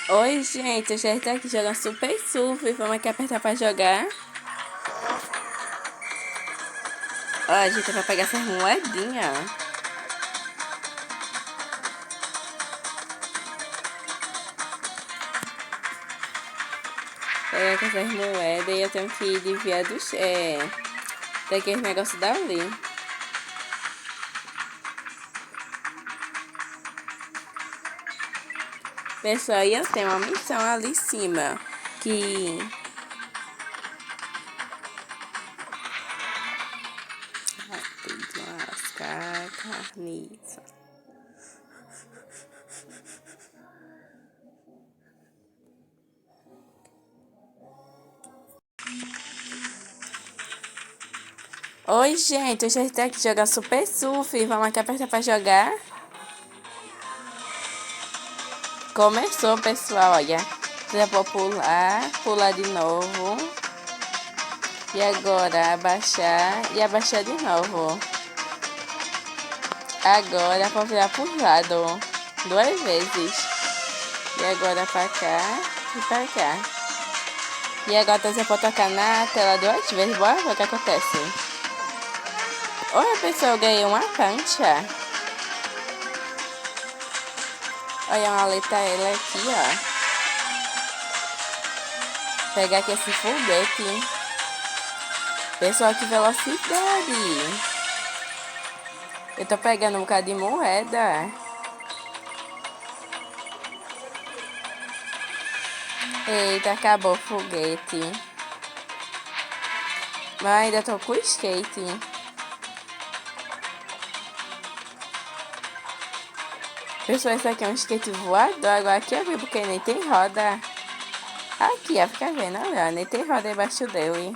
Oi, gente, eu já estou aqui jogando Super Surf. Vamos aqui apertar para jogar. Ó, a gente vai pegar essas moedinhas. Pegar com essas moedas e eu tenho que desviar dos... daquele negócio dali. Pessoal, e eu tenho uma missão ali em cima. Que... tem de lascar carniça. Oi, gente, eu já estou aqui jogando Super Surf. Vamos aqui apertar para jogar. Começou, pessoal, olha. Já vou pular de novo. E agora abaixar e abaixar de novo. Agora vou virar pro lado 2 vezes. E agora pra cá e pra cá. E agora você pode tocar na tela 2 vezes. Bora ver o que acontece. Olha, pessoal, eu ganhei uma pancha. Olha uma letra L aqui, ó. Pegar aqui esse foguete. Pessoal, que velocidade. Eu tô pegando um bocado de moeda. Eita, acabou o foguete. Mas ainda tô com o skate. Pessoal, esse aqui é um skate voador. Agora aqui eu vi porque nem tem roda. Aqui, ó, fica vendo, olha, nem tem roda embaixo dele.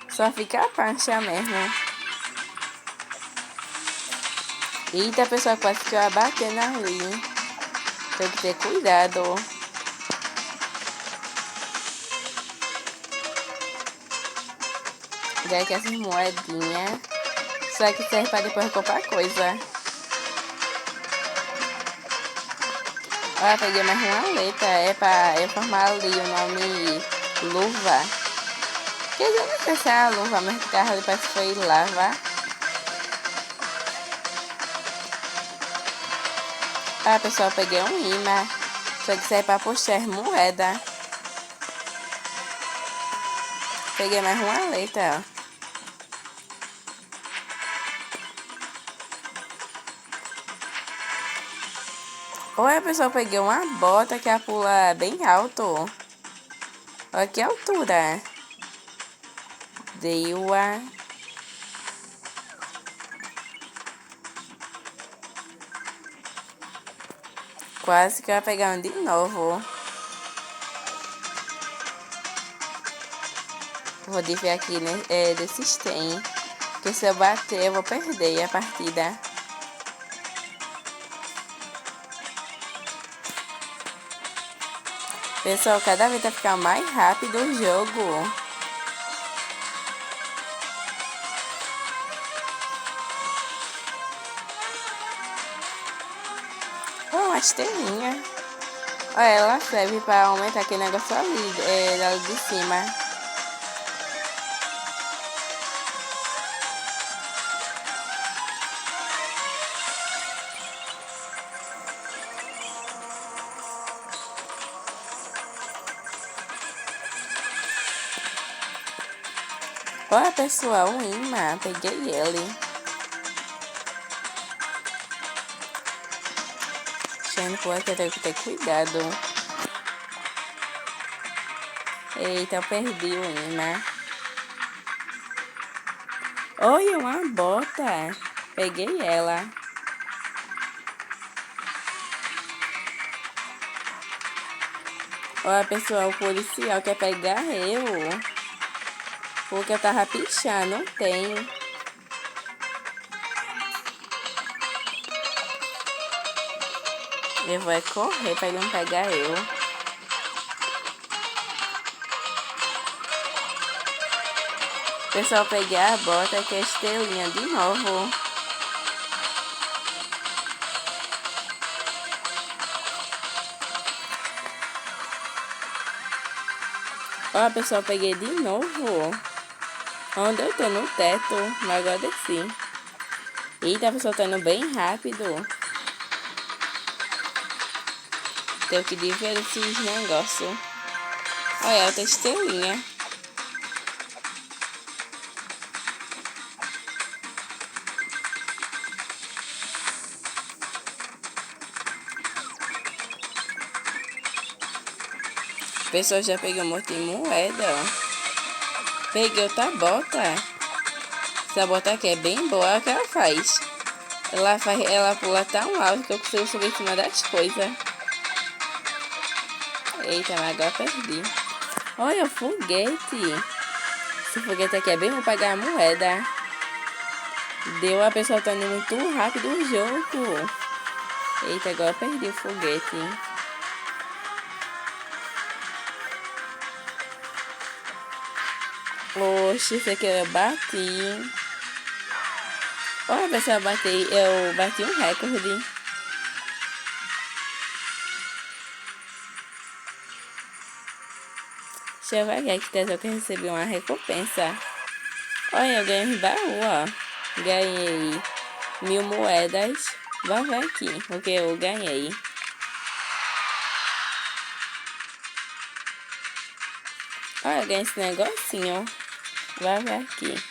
Só fica a pancha mesmo. Eita, pessoal, quase que eu ia batendo ali. Tem que ter cuidado. Pegar aqui essas moedinhas. Só que serve para depois comprar coisa. Olha, peguei mais uma letra. É para eu formar ali o nome luva. Quer dizer, não sei se é a luva, mas o carro depois foi lava. Ah, pessoal, peguei um imã. Só que serve para puxar moeda. Peguei mais uma letra, ó. Olha, pessoal, peguei uma bota que ela pula bem alto. Olha que altura. Deu a... Quase que eu ia pegar um de novo. Vou desviar aqui, né, desses tem. Porque se eu bater, eu vou perder a partida. Pessoal, cada vez vai ficar mais rápido o jogo. Oh, uma estrelinha. Olha, ela serve para aumentar aquele negócio ali, lá de cima. Olha, pessoal, um imã. Peguei ele. Deixando por aqui, eu tenho que ter cuidado. Eita, eu perdi o imã. Olha, uma bota. Peguei ela. Olha, pessoal, o policial quer pegar eu. Porque eu tava pichando, não tem. Eu vou correr pra ele não pegar eu. Pessoal, peguei a bota que é estrelinha de novo. Ó, pessoal, peguei de novo. Onde eu tô? No teto. Mas agora desci. Eita, pessoal, tá indo bem rápido. Tenho que ver esses negócios. Olha, outra estrelinha. Pessoal, já peguei um monte de moeda, ó. Peguei outra bota. Essa bota aqui é bem boa. Olha o que ela faz. Ela pula tão alto que eu consigo subir em cima das coisas. Eita, mas agora perdi. Olha o foguete. Esse foguete aqui é bem bom pagar a moeda. Deu, a pessoa tá indo muito rápido o jogo. Eita, agora perdi o foguete. Oxe, esse aqui eu bati. Olha, pessoal, eu bati um recorde. Deixa eu ver aqui, que eu recebi uma recompensa. Olha, eu ganhei um baú, ó. Ganhei 1000 moedas. Vai ver aqui o que eu ganhei. Olha, eu ganhei esse negocinho. Vai ver aqui.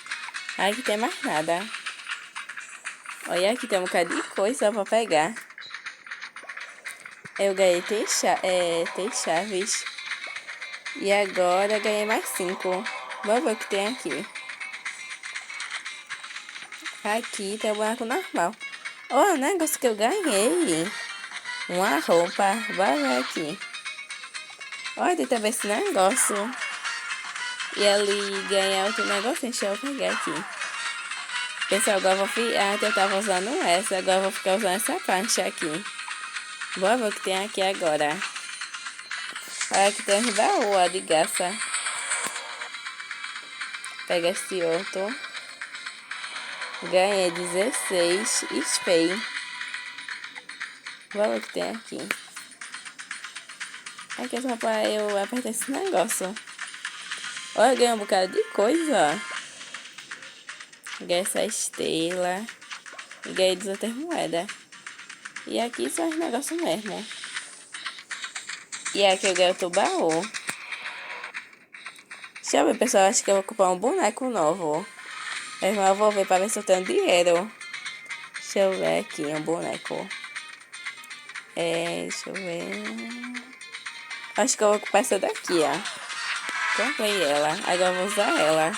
Aqui tem mais nada. Olha, aqui tem um bocado de coisa pra pegar. Eu ganhei 3 chaves. E agora ganhei mais 5. Vamos ver o que tem aqui. Aqui tem o boneco normal. Olha o negócio que eu ganhei. Uma roupa. Vai ver aqui. Olha, tem também esse negócio. E ali ganhar outro negócio. Deixa eu pegar aqui. Pessoal, agora eu vou... Antes eu tava usando essa. Agora eu vou ficar usando essa prancha aqui. Bora ver o que tem aqui agora. Olha, aqui tem uns baús de graça. Pega esse outro. Ganhei 16 XP. Vamos ver o que tem aqui. Aqui é só pra eu apertar esse negócio. Olha, eu ganhei um bocado de coisa. Ganhei essa estrela. E ganhei 18 moedas. E aqui são os negócios mesmo. E aqui eu ganhei outro baú. Deixa eu ver, pessoal. Acho que eu vou comprar um boneco novo. Mas eu vou ver para ver se eu tenho dinheiro. Deixa eu ver aqui um boneco. Deixa eu ver. Acho que eu vou comprar essa daqui, ó. Comprei ela. Agora eu vou usar ela.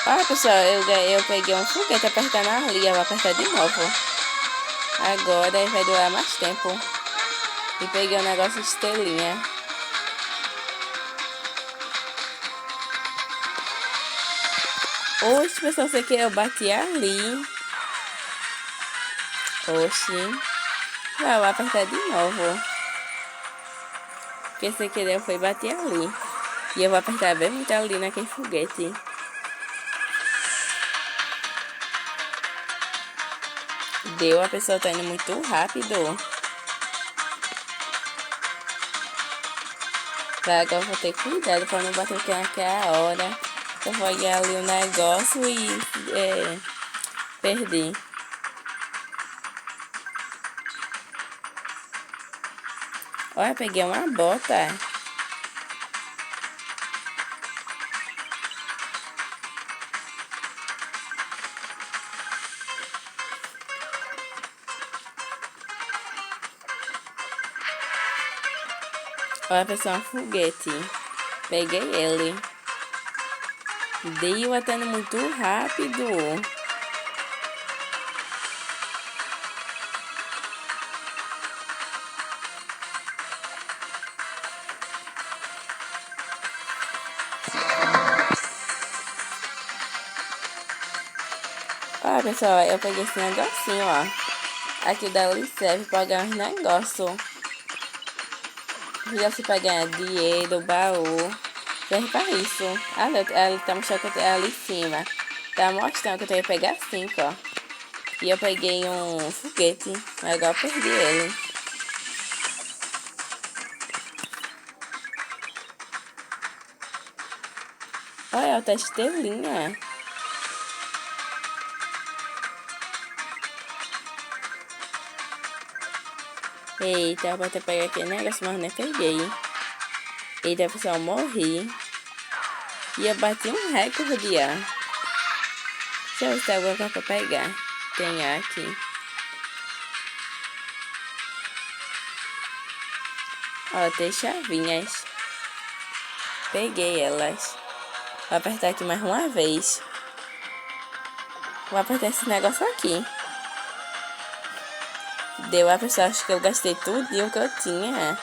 Olha, pessoal, eu peguei um foguete apertando ali. Eu vou apertar de novo. Agora vai durar mais tempo. E peguei um negócio de estrelinha. Oxe, pessoal, você que eu bati ali. Oxi. Vou apertar de novo. Porque sem querer eu fui bater ali. E eu vou apertar bem muito ali naquele foguete. Deu, a pessoa tá indo muito rápido. Agora eu vou ter cuidado pra não bater naquela hora. Eu vou olhar ali o negócio e perdi. Olha, peguei uma bota. Olha, pessoal, um foguete. Peguei ele. Dei batendo muito rápido. Olha, pessoal, eu peguei esse negocinho, ó. Aqui dali serve pra ganhar uns negócios. Já se pra ganhar dinheiro, baú. Serve pra isso. Ela tá mostrando que ali em cima. Tá mostrando que eu tenho que pegar 5, ó. E eu peguei um foguete. Agora eu perdi ele. Olha, outra estrelinha. Eita, eu vou até pegar aquele negócio, mas nem peguei. Eita, pessoal, morri. E eu bati um recorde, ó. Deixa eu ver se tem alguma coisa pra pegar. Tem aqui. Ó, tem chavinhas. Peguei elas. Vou apertar aqui mais uma vez. Vou apertar esse negócio aqui. Deu, a pessoa, acho que eu gastei tudo o que eu tinha.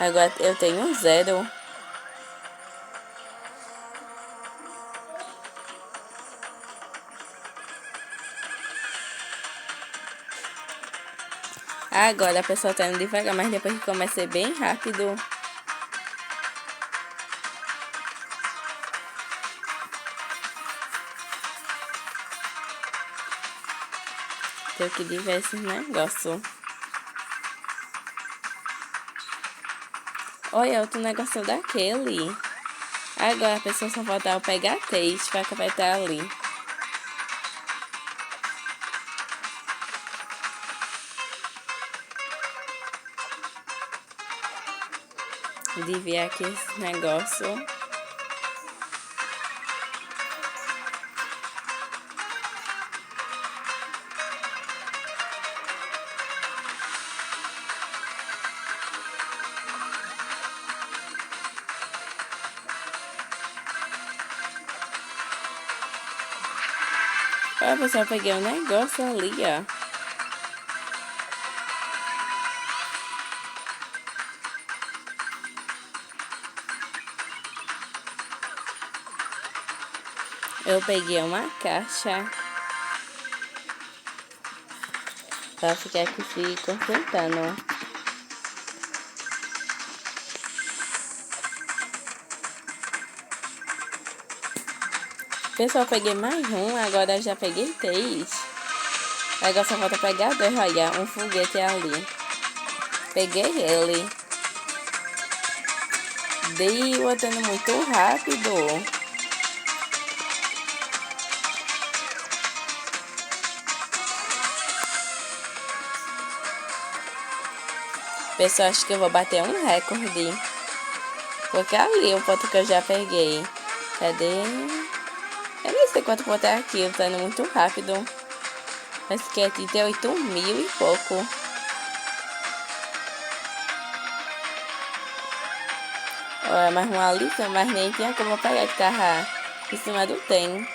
Agora eu tenho 0. Agora a pessoa tá indo devagar, mas depois que começa a ser bem rápido. Tenho que ver esse negócio. Olha, outro negócio daquele. Agora a pessoa só falta eu pegar 3 para que vai estar ali. De ver aqui esse negócio. Olha, pessoal, peguei um negócio ali, ó. Eu peguei uma caixa. Pra ficar aqui se concentrando. Pessoal, peguei mais um, agora já peguei 3. Agora só falta pegar 2, olha, um foguete ali. Peguei ele. Dei botando muito rápido. Pessoal, acho que eu vou bater um recorde. Porque ali o ponto que eu já peguei. Cadê? Eu nem sei quanto ponto é aqui, eu tô indo muito rápido. Acho que é 38 mil e pouco. Olha, mais uma lista, mas nem tinha como eu pegar que tava em cima do trem.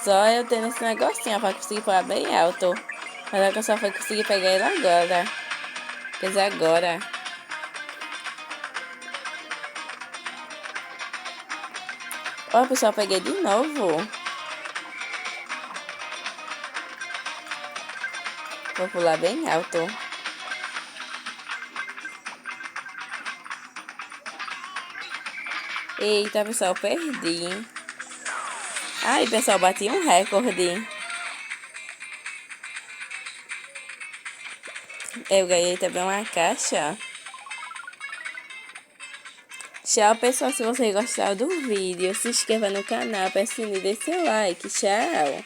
Só eu tendo esse negocinho pra conseguir pular bem alto. Mas é que eu só fui conseguir pegar ele agora. Quer dizer, agora. Ó, pessoal, peguei de novo. Vou pular bem alto. Eita, pessoal, perdi. Ai, pessoal, bati um recorde. Eu ganhei também uma caixa. Tchau, pessoal. Se vocês gostaram do vídeo, se inscreva no canal, aperta o sininho e dê seu like. Tchau.